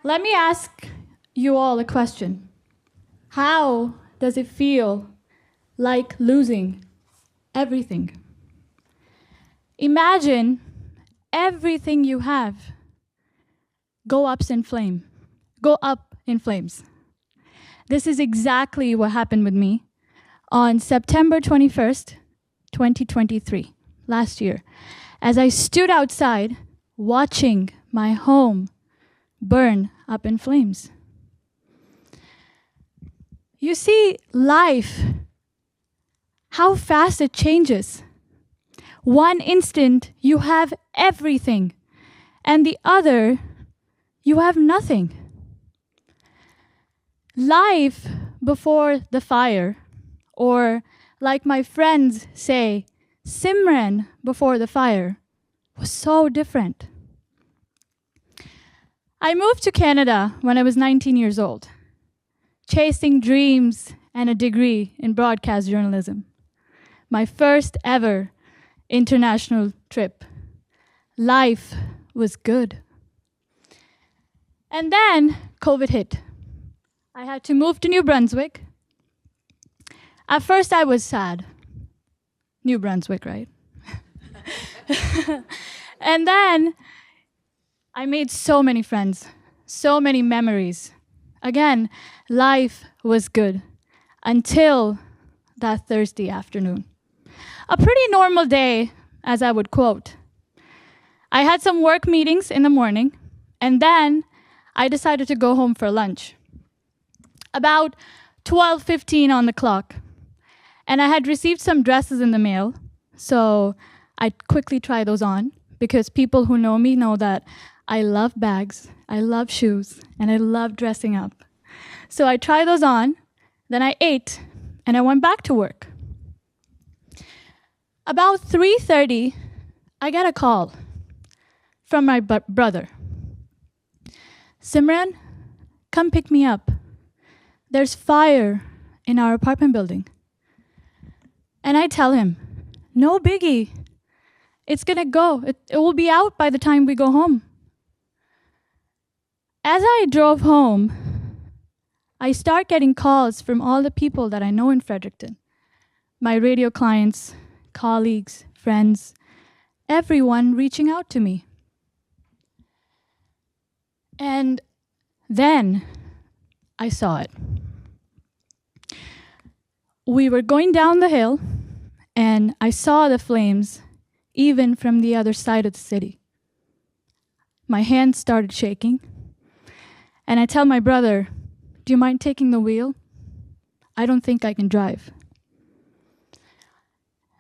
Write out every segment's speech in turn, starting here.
Let me ask you all a question. How does it feel like losing everything? Imagine everything you have go up in flames. This is exactly what happened with me on September 21st, 2023, last year, as I stood outside watching my home burn up in flames. You see, life, how fast it changes. One instant, you have everything, and the other, you have nothing. Life before the fire, or like my friends say, Simran before the fire, was so different. I moved to Canada when I was 19 years old, chasing dreams and a degree in broadcast journalism. My first ever international trip. Life was good. And then COVID hit. I had to move to New Brunswick. At first I was sad. New Brunswick, right? And then I made so many friends, so many memories. Again, life was good until that Thursday afternoon. A pretty normal day, as I would quote. I had some work meetings in the morning, and then I decided to go home for lunch. About 12:15 on the clock, and I had received some dresses in the mail, so I quickly tried those on, because people who know me know that I love bags, I love shoes, and I love dressing up. So I tried those on, then I ate, and I went back to work. About 3:30, I get a call from my brother. Simran, come pick me up. There's fire in our apartment building. And I tell him, no biggie. It's gonna go. It will be out by the time we go home. As I drove home, I start getting calls from all the people that I know in Fredericton. My radio clients, colleagues, friends, everyone reaching out to me. And then I saw it. We were going down the hill, and I saw the flames even from the other side of the city. My hands started shaking, and I tell my brother, do you mind taking the wheel? I don't think I can drive.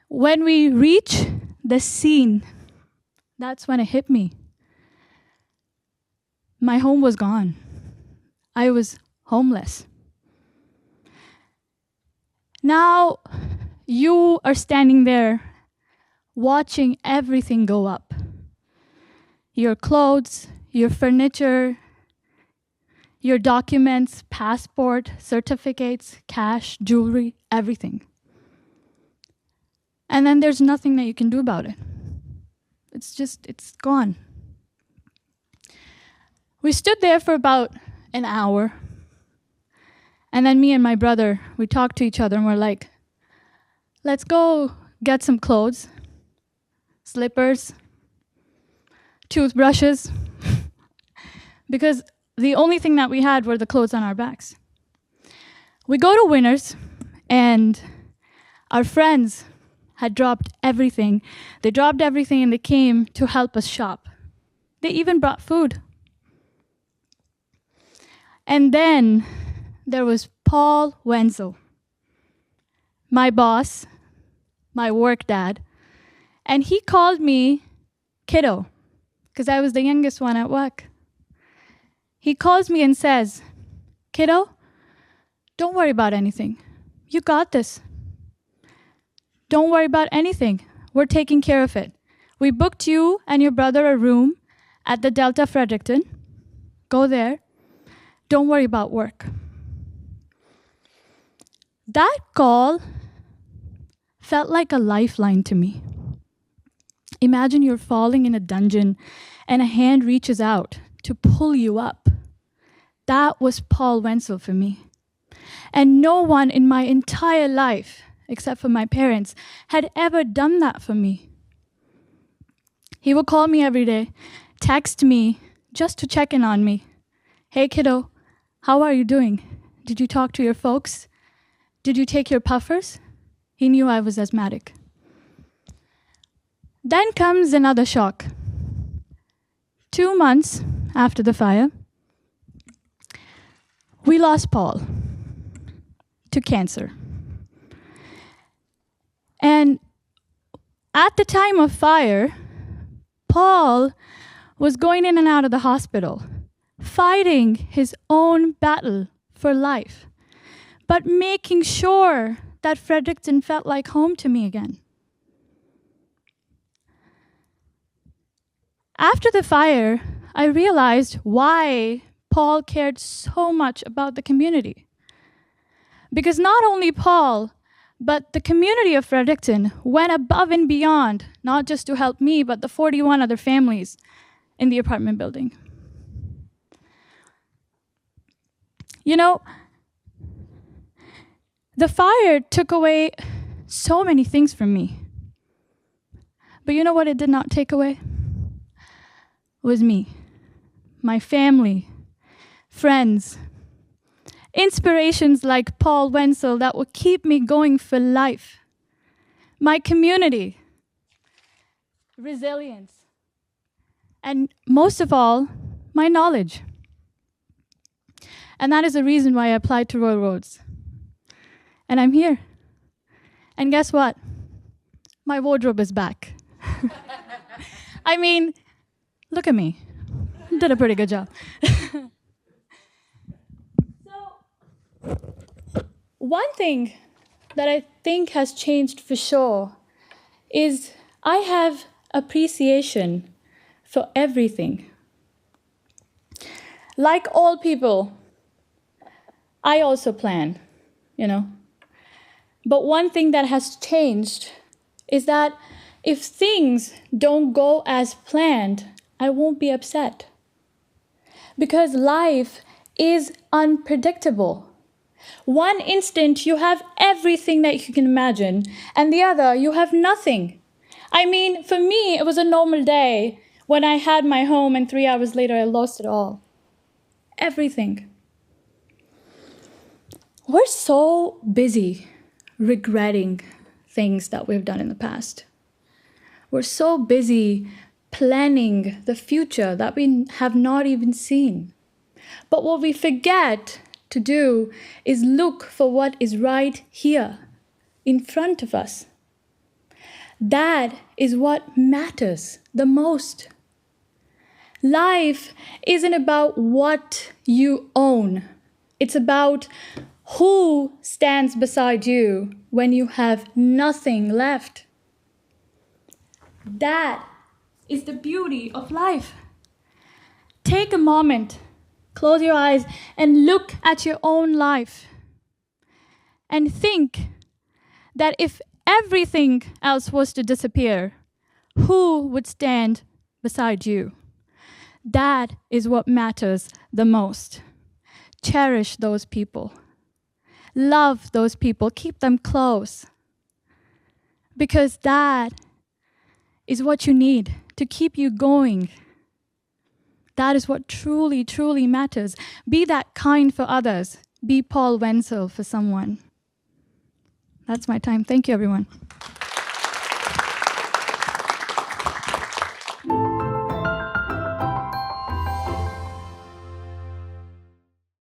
When we reach the scene, that's when it hit me. My home was gone. I was homeless. Now you are standing there watching everything go up. Your clothes, your furniture, your documents, passport, certificates, cash, jewelry, everything. And then there's nothing that you can do about it. It's gone. We stood there for about an hour. And then me and my brother, we talked to each other and we're like, let's go get some clothes, slippers, toothbrushes, because the only thing that we had were the clothes on our backs. We go to Winners, and our friends had dropped everything. They dropped everything and they came to help us shop. They even brought food. And then there was Paul Wenzel, my boss, my work dad, and he called me kiddo, because I was the youngest one at work. He calls me and says, kiddo, don't worry about anything. You got this. Don't worry about anything. We're taking care of it. We booked you and your brother a room at the Delta Fredericton. Go there. Don't worry about work. That call felt like a lifeline to me. Imagine you're falling in a dungeon and a hand reaches out to pull you up. That was Paul Wenzel for me. And no one in my entire life, except for my parents, had ever done that for me. He would call me every day, text me just to check in on me. Hey kiddo, how are you doing? Did you talk to your folks? Did you take your puffers? He knew I was asthmatic. Then comes another shock. 2 months after the fire, we lost Paul to cancer. And at the time of fire, Paul was going in and out of the hospital, fighting his own battle for life, but making sure that Fredericton felt like home to me again. After the fire, I realized why Paul cared so much about the community. Because not only Paul, but the community of Fredericton went above and beyond, not just to help me, but the 41 other families in the apartment building. You know, the fire took away so many things from me. But you know what it did not take away? It was me, my family, friends, inspirations like Paul Wenzel that would keep me going for life, my community, resilience, and most of all, my knowledge. And that is the reason why I applied to Royal Roads. And I'm here. And guess what? My wardrobe is back. I mean, look at me. Did a pretty good job. So, one thing that I think has changed for sure is I have appreciation for everything. Like all people, I also plan, you know. But one thing that has changed is that if things don't go as planned, I won't be upset. Because life is unpredictable. One instant you have everything that you can imagine, and the other you have nothing. I mean, for me, it was a normal day when I had my home and 3 hours later I lost it all. Everything. We're so busy regretting things that we've done in the past. We're so busy planning the future that we have not even seen. But what we forget to do is look for what is right here, in front of us. That is what matters the most. Life isn't about what you own. It's about who stands beside you when you have nothing left. That is the beauty of life. Take a moment, close your eyes, and look at your own life. And think that if everything else was to disappear, who would stand beside you? That is what matters the most. Cherish those people. Love those people. Keep them close. Because that is what you need to keep you going. That is what truly, truly matters. Be that kind for others. Be Paul Wenzel for someone. That's my time. Thank you, everyone.